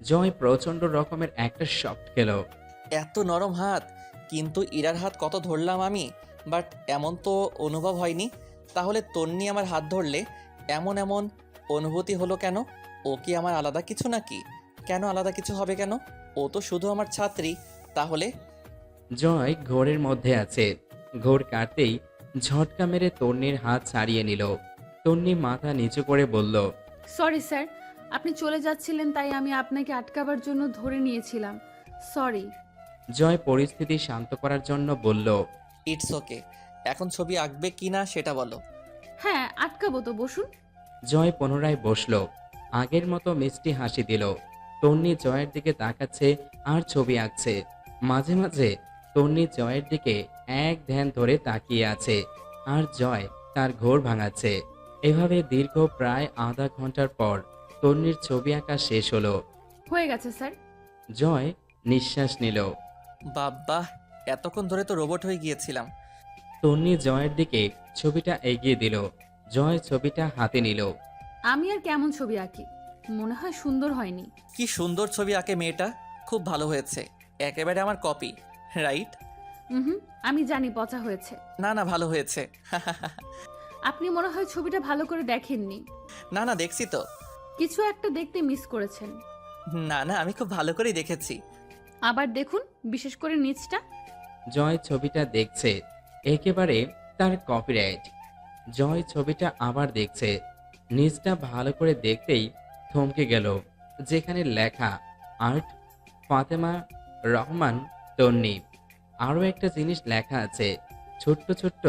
জয় প্রচন্ড রকমের একটা শক খেল। এত নরম হাত, কিন্তু ইরার হাত কত ধরলাম আমি, বাট এমন তো অনুভব হয়নি। তাহলে তন্নি আমার হাত ধরলে এমন এমন অনুভূতি হলো কেন? ও কি আমার আলাদা কিছু নাকি? কেন আলাদা কিছু হবে কেন? ও তো শুধু আমার ছাত্রী। তাহলে জয় ঘোরের মধ্যে আছে। ঘোর কাটতেই ঝটকা মেরে তন্নির হাত ছাড়িয়ে নিল। তন্নি মাথা নিচু করে বলল, সরি স্যার, আপনি চলে যাচ্ছিলেন তাই আমি আপনাকে আটকাবার জন্য ধরে নিয়েছিলাম। সরি। জয় পরিস্থিতি শান্ত করার জন্য বলল, ইটস ওকে। এখন ছবি আঁকবে কি না সেটা বলো। হ্যাঁ, আটকাবো তো, বসুন। জয় পুনরায় বসল। আগের মতো মিষ্টি হাসি দিল। তন্নি জয়ের দিকে তাকাচ্ছে আর ছবি আঁকছে। মাঝে মাঝে তন্নি জয়ের দিকে এক ধ্যান ধরে তাকিয়ে আছে, আর জয় তার ঘোর ভাঙাচ্ছে। এভাবে দীর্ঘ প্রায় আধা ঘন্টার পর তন্নির ছবি আঁকা শেষ হলো। হয়ে গেছে স্যার। জয় নিঃশ্বাস নিল। বাবা, এতক্ষণ ধরে তো রোবট হয়ে গিয়েছিলাম। তন্নি জয়ের দিকে ছবিটা এগিয়ে দিল। জয় ছবিটা হাতে নিল। আমি আর কেমন ছবি আঁকি, মনে হয় সুন্দর হয়নি। কি সুন্দর ছবি আঁকে মেয়েটা, খুব ভালো হয়েছে। একেবারে আমার কপি, রাইট? হুম, আমি জানি পচা হয়েছে। না না, ভালো হয়েছে। আপনি মনে হয় ছবিটা ভালো করে দেখেননি। না না, দেখছি তো। কিছু একটা দেখতে মিস করেছেন। না না, আমি খুব ভালো করেই দেখেছি। আবার দেখুন, বিশেষ করে নিচটা। জয় ছবিটা দেখছে, একেবারে তার কপিরাইট। জয় ছবিটা আবার দেখছে। নিচটা ভালো করে দেখতেই থমকে গেল, যেখানে লেখা আর্ট ফাতেমা রহমান তন্নি। আরও একটা জিনিস লেখা আছে, ছোট্ট ছোট্ট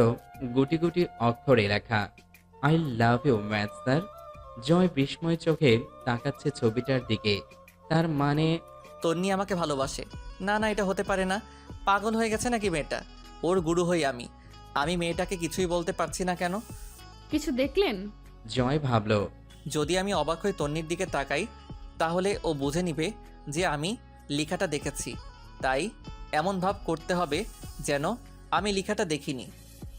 গুটি গুটি অক্ষরে লেখা, I love you math sir. Joy বিস্ময় চোখে তাকাচ্ছে ছবিটার দিকে। তার মানে তন্নি আমাকে ভালোবাসে? না না, এটা হতে পারে না। পাগল হয়ে গেছে নাকি মেয়েটা? ওর গুরু হই আমি। আমি মেয়েটাকে কিছুই বলতে পারছি না কেন? কিছু দেখলেন? জয় ভাবল, যদি আমি অবাক হয়ে তন্নির দিকে তাকাই, তাহলে ও বুঝে নিবে যে আমি লেখাটা দেখেছি। তাই এমন ভাব করতে হবে যেন আমি লেখাটা দেখিনি।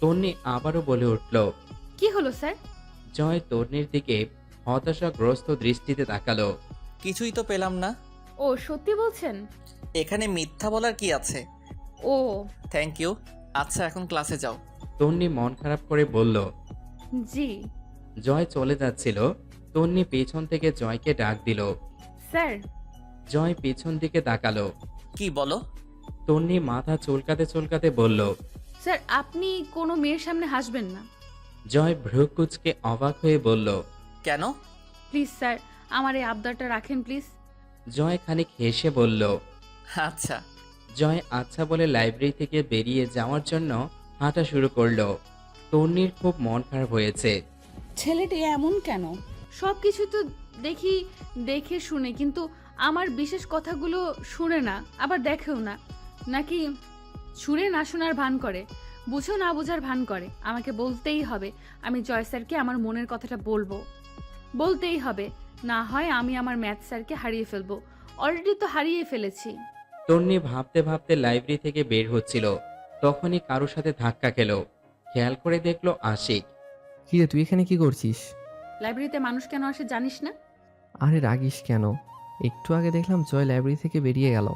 তন্নি আবারও বলে উঠল। কি হলো স্যার? জয় তন্নির দিকে হতাশাগ্রস্ত দৃষ্টিতে তাকালো। কিছুই তো পেলাম না। ও, সত্যি বলছেন? এখানে মিথ্যা বলার কি আছে? ও। Thank you. আচ্ছা, এখন ক্লাসে যাও। তন্নি মন খারাপ করে বলল। জি জয় চলে যাচ্ছিল, তন্নি পেছন থেকে জয়কে ডাক দিল। স্যার। জয় পেছন দিকে তাকালো। কি বলো? তন্নি মাথা চুলকাতে চুলকাতে বলল। স্যার, আপনি কোনো মেয়ের সামনে হাসবেন না। জয় ভ্রুকুচকে অবাক হয়ে বলল, কেন? প্লিজ স্যার, আমার এই আবদারটা রাখেন প্লিজ। জয় খানিক হেসে বলল। আচ্ছা। জয় আচ্ছা বলে লাইব্রেরি থেকে বেরিয়ে যাওয়ার জন্য হাঁটা শুরু করলো। তন্নির খুব মন খারাপ হয়েছে। ছেলেটি এমন কেন? সব কিছু তো দেখি দেখে শুনে, কিন্তু আমার বিশেষ কথাগুলো শুনে না, আবার দেখেও না। নাকি শুনে না শোনার ভান করে, বুঝেও না বোঝার ভান করে। আমাকে বলতেই হবে, আমি জয় স্যারকে আমার মনের কথাটা বলবো। বলতেই হবে, না হয় আমি আমার ম্যাথ স্যারকে হারিয়ে ফেলবো। অলরেডি তো হারিয়ে ফেলেছি। তন্নি ভাবতে ভাবতে লাইব্রেরি থেকে বের হচ্ছিল, তখনই কারোর সাথে ধাক্কা খেলো। খেয়াল করে দেখলো আশিক। কিরে, তুই এখানে কি করছিস? লাইব্রেরিতে মানুষ কেন আসে জানিস না? আরে রাগিস কেন? একটু আগে দেখলাম জয় লাইব্রেরি থেকে বেরিয়ে গেল।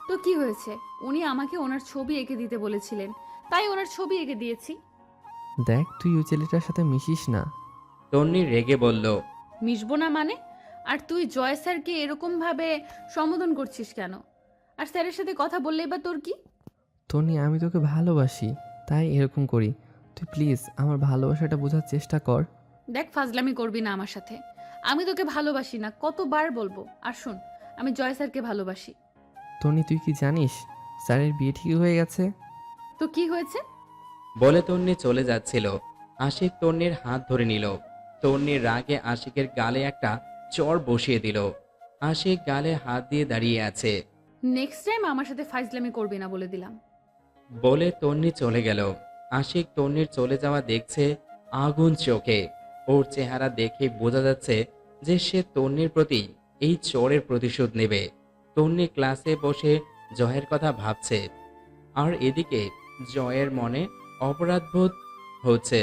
তো কি হয়েছে? উনি আমাকে ওনার ছবি এঁকে দিতে বলেছিলেন, তাই ওনার ছবি এঁকে দিয়েছি। দেখ, তুই ওই ছেলেটার সাথে মিশিস না। তন্নি রেগে বলল। মিশবো না মানে? আর তুই জয় স্যারকে এরকম ভাবে সম্বোধন করছিস কেন? আর স্যারের সাথে কথা বললেই বা তোর কি? তনি, আমি তোকে ভালোবাসি, তাই এরকম করি। তুই প্লিজ আমার ভালোবাসাটা বোঝার চেষ্টা কর। দেখ, ফাজলামি করবি না আমার সাথে। আমি তোকে ভালোবাসি না, কতবার বলবো? আর শোন, আমি জয় স্যারকে ভালোবাসি। তনি, তুই কি জানিস স্যারের বিয়ে ঠিক হয়ে গেছে? তো কি হয়েছে? বলে তন্নি চলে যাচ্ছিল, আশিক তন্নির হাত ধরে নিল। তন্নির রাগে আশিকের গালে একটা চড় বসিয়ে দিল। আশিক গালে হাত দিয়ে দাঁড়িয়ে আছে। নেক্সট টাইম আমার সাথে ফাজলামি করবি না বলে দিলাম। বলে তন্নি চলে গেল। আশিক তন্নির চলে যাওয়া দেখছে আগুন চোখে। ওর চেহারা দেখে বোঝা যাচ্ছে যে সে তন্নির প্রতি এই চোরের প্রতিশোধ নেবে। তন্নি ক্লাসে বসে জয়ের কথা ভাবছে, আর এদিকে জয়ের মনে অপরাধবোধ হচ্ছে।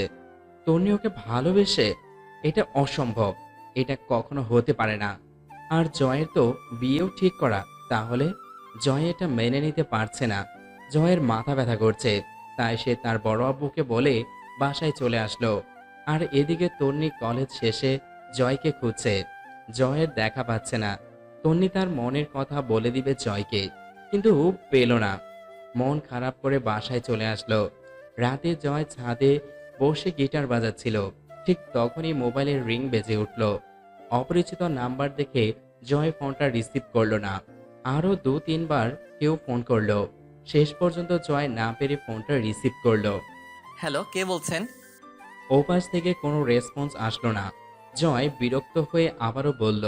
তন্নি ওকে ভালোবেসে? এটা অসম্ভব, এটা কখনো হতে পারে না। আর জয়ের তো বিয়েও ঠিক করা। তাহলে জয় এটা মেনে নিতে পারছে না। জয়ের মাথা ব্যথা করছে, তাই সে তার বড় আব্বুকে বলে বাসায় চলে আসলো। আর এদিকে তন্নি কলেজ শেষে জয়কে খুঁজছে, জয়ের দেখা পাচ্ছে না। তন্নি তার মনের কথা বলে দিবে জয়কে, কিন্তু পেল না। মন খারাপ করে বাসায় চলে আসলো। রাতে জয় ছাদে বসে গিটার বাজাচ্ছিল, ঠিক তখনই মোবাইলের রিং বেজে উঠল। অপরিচিত নাম্বার দেখে জয় ফোনটা রিসিভ করলো না। আরও 2-3 বার কেউ ফোন করলো। শেষ পর্যন্ত জয় না পেরে ফোনটা রিসিভ করলো। হ্যালো, কে বলছেন? ওপাশ থেকে কোনো রেসপন্স আসলো না। জয় বিরক্ত হয়ে আবারও বলল,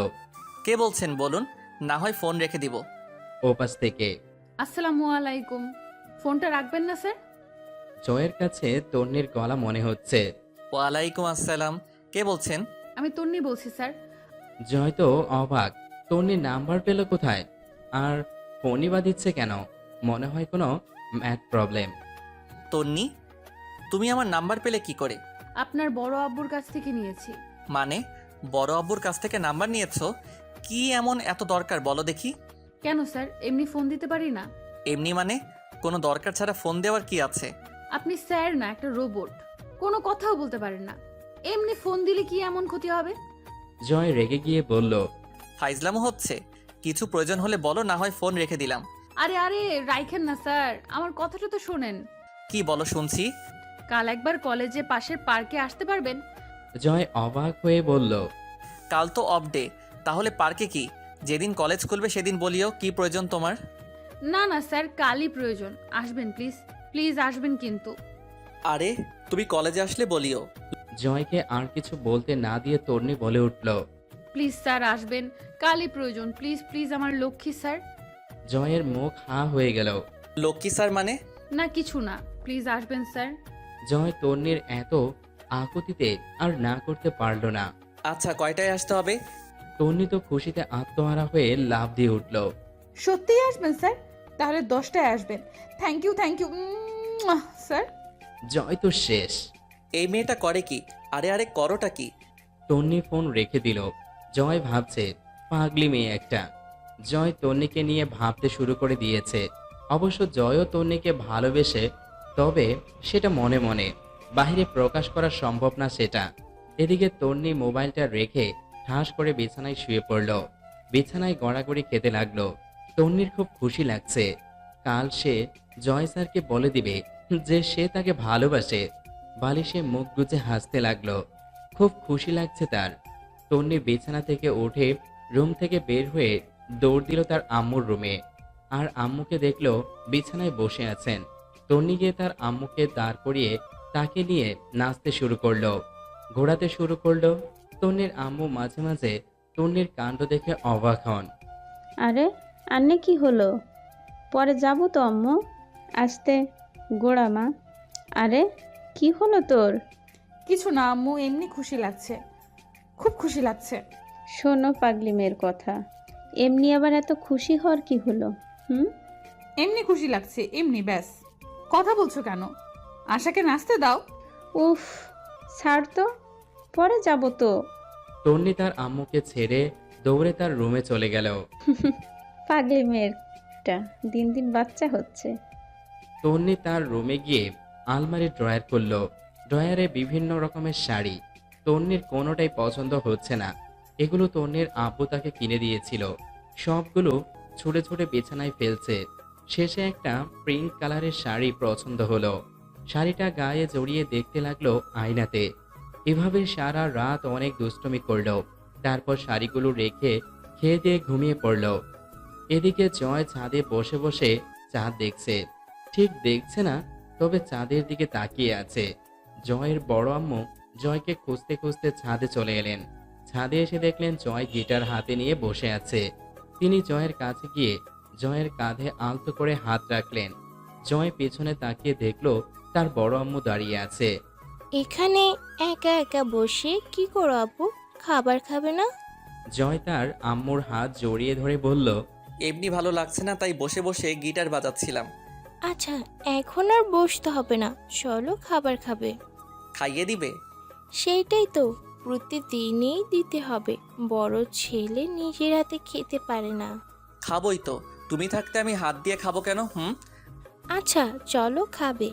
কে বলছেন বলুন, না হয় ফোন রেখে দিব। ওপাশ থেকে। আসসালামু আলাইকুম। ফোনটা রাখবেন না স্যার? জয়ের কাছে তন্নির গলা মনে হচ্ছে। ওয়ালাইকুম আসসালাম, কে বলছেন? আমি তন্নি বলছি স্যার। জয় তো অবাক, তন্নির নাম্বার পেল কোথায়? আর ফোনই বা দিচ্ছে কেন? মনে হয় কোনো ম্যাথ প্রবলেম। তন্নি, তুমি আমার নাম্বার পেলে কি করে? আপনার বড় আব্বুর কাছ থেকে নিয়েছি। মানে বড় আব্বুর কাছ থেকে নাম্বার নিয়েছো? কি এমন এত দরকার বলো দেখি। কেন স্যার, এমনি ফোন দিতে পারি না? এমনি মানে কোনো দরকার ছাড়া ফোন দেওয়ার কি আছে? আপনি স্যার না, একটা রোবট। কোনো কথাও বলতে পারেন না। এমনি ফোন দিলে কি এমন ক্ষতি হবে? জয় রেগে গিয়ে বলল, ফাইজলামো হচ্ছে? কিছু প্রয়োজন হলে বলো, না হয় ফোন রেখে দিলাম। আরে আরে, রাইখেন না স্যার, আমার কথাটা তো শোনেন। কি বলো শুনছি? কাল একবার কলেজে পাশের পার্কে আসতে পারবেন? জয় অবাক হয়ে বলল, কাল তো অফ ডে, তাহলে পার্কে কি? যেদিন কলেজ খুলবে সেদিন বলিও কি প্রয়োজন তোমার। না না স্যার, কালই প্রয়োজন। আসবেন প্লিজ, প্লিজ আসবেন কিন্তু। আরে তুমি কলেজে আসলে বলিও। জয়কে আর কিছু বলতে না দিয়ে তন্নি বলে উঠল, প্লিজ স্যার আসবেন, কালই প্রয়োজন। প্লিজ প্লিজ, আমার লক্ষ্মী স্যার। জয়ের মুখ হাঁ হয়ে গেল। লক্ষ্মী স্যার মানে? না কিছু না, প্লিজ আসবেন স্যার। জয় তন্নির এত আকুতিতে আর না করতে পারল না। আচ্ছা, কয়টায় আসতে হবে? তন্নি তো খুশিতে আত্মহারা হয়ে লাফ দিয়ে উঠল। সত্যিই আসবেন স্যার? তাহলে 10টায় আসবেন। Thank you sir. জয় তো শেষ। এই মেয়েটা করে কি? আরে আরে, করোটা কি? তন্নি ফোন রেখে দিল। জয় ভাবছে, পাগলি মেয়ে একটা। জয় তন্নিকে নিয়ে ভাবতে শুরু করে দিয়েছে। অবশ্য জয়ও তন্নিকে ভালোবেসে, তবে সেটা মনে মনে, বাইরে প্রকাশ করা সম্ভব না সেটা। এদিকে তন্নি মোবাইলটা রেখে ঠাস করে বিছানায় শুয়ে পড়ল। বিছানায় গড়াগড়ি খেতে লাগলো। তন্নির খুব খুশি লাগছে। কাল সে জয় স্যারকে বলে দিবে যে সে তাকে ভালোবাসে। বালিশে মুখ গুজে হাসতে লাগলো। খুব খুশি লাগছে তার। তন্নি বিছানা থেকে উঠে রুম থেকে বের হয়ে দৌড় দিল তার আম্মুর রুমে। আর আম্মুকে দেখলো বিছানায় বসে আছেন। তন্নি গিয়ে তার আম্মুকে দাঁড় করিয়ে তাকে নিয়ে নাচতে শুরু করলো, ঘোরাতে শুরু করলো। তন্নির আম্মু মাঝে মাঝে তন্নির কাণ্ড দেখে অবাক হন। আরে আন্নে কি হলো? পরে যাবো তো আম্মু। আসতে গোড়া মা। আরে কি হলো তোর? কিছু না আম্মু, এমনি খুশি লাগছে, খুব খুশি লাগছে। শোনো পাগলি মেয়ের কথা, এমনি আবার এত খুশি হওয়ার কি হলো? এমনি খুশি লাগছে, এমনি ব্যাস। কথা বলছো কেন? আশাকে নাচতে দাও। উফ, ছাড় তো, পরে যাবো তো। তন্নি তার আম্মুকে ছেড়ে দৌড়ে তার রুমে চলে গেল। পাগলি মেয়েরটা দিন দিন বাচ্চা হচ্ছে। তন্নি তার রুমে গিয়ে আলমারি ড্রয়ার করলো। ড্রয়ারে বিভিন্ন রকমের শাড়ি। তন্নির কোনোটাই পছন্দ হচ্ছে না। এগুলো তন্নির আব্বু তাকে কিনে দিয়েছিল। সবগুলো ছুটে ছুটে বিছানায় ফেলছে। শেষে একটা পিঙ্ক কালারের শাড়ি পছন্দ হলো। শাড়িটা গায়ে জড়িয়ে দেখতে লাগলো আয়নাতে। এভাবে সারা রাত অনেক দুষ্টুমি করলো। তারপর শাড়িগুলো রেখে খেয়ে দিয়ে ঘুমিয়ে পড়লো। এদিকে জয় ছাদে বসে বসে চাঁদ দেখছে। ঠিক দেখছে না, তবে চাঁদের দিকে তাকিয়ে আছে। জয়ের বড় আম্মু জয়কে খুঁজতে খুঁজতে ছাদে চলে এলেন। ছাদে এসে দেখলেন জয় গিটার হাতে নিয়ে বসে আছে। তিনি জয়ের কাছে গিয়ে জয়ের কাঁধে আলতো করে হাত রাখলেন। জয় পেছনে তাকিয়ে দেখলো তার বড় আম্মু দাঁড়িয়ে আছে। এখানে একা একা বসে কি করো আপু? খাবার খাবে না? জয় তার আম্মুর হাত জড়িয়ে ধরে বলল, এমনি ভালো লাগছে না, তাই বসে বসে গিটার বাজাচ্ছিলাম। আচ্ছা, এখন আর বসতে হবে না, চলো খাবার খাবে। খাইয়ে দিবে? সেইটাই তো, প্রতিদিনই দিতে হবে। বড় ছেলে নিজের হাতে খেতে পারে না। খাবোই তো, তুমি থাকতে আমি হাত দিয়ে খাবো কেন? আচ্ছা চলো খাবে।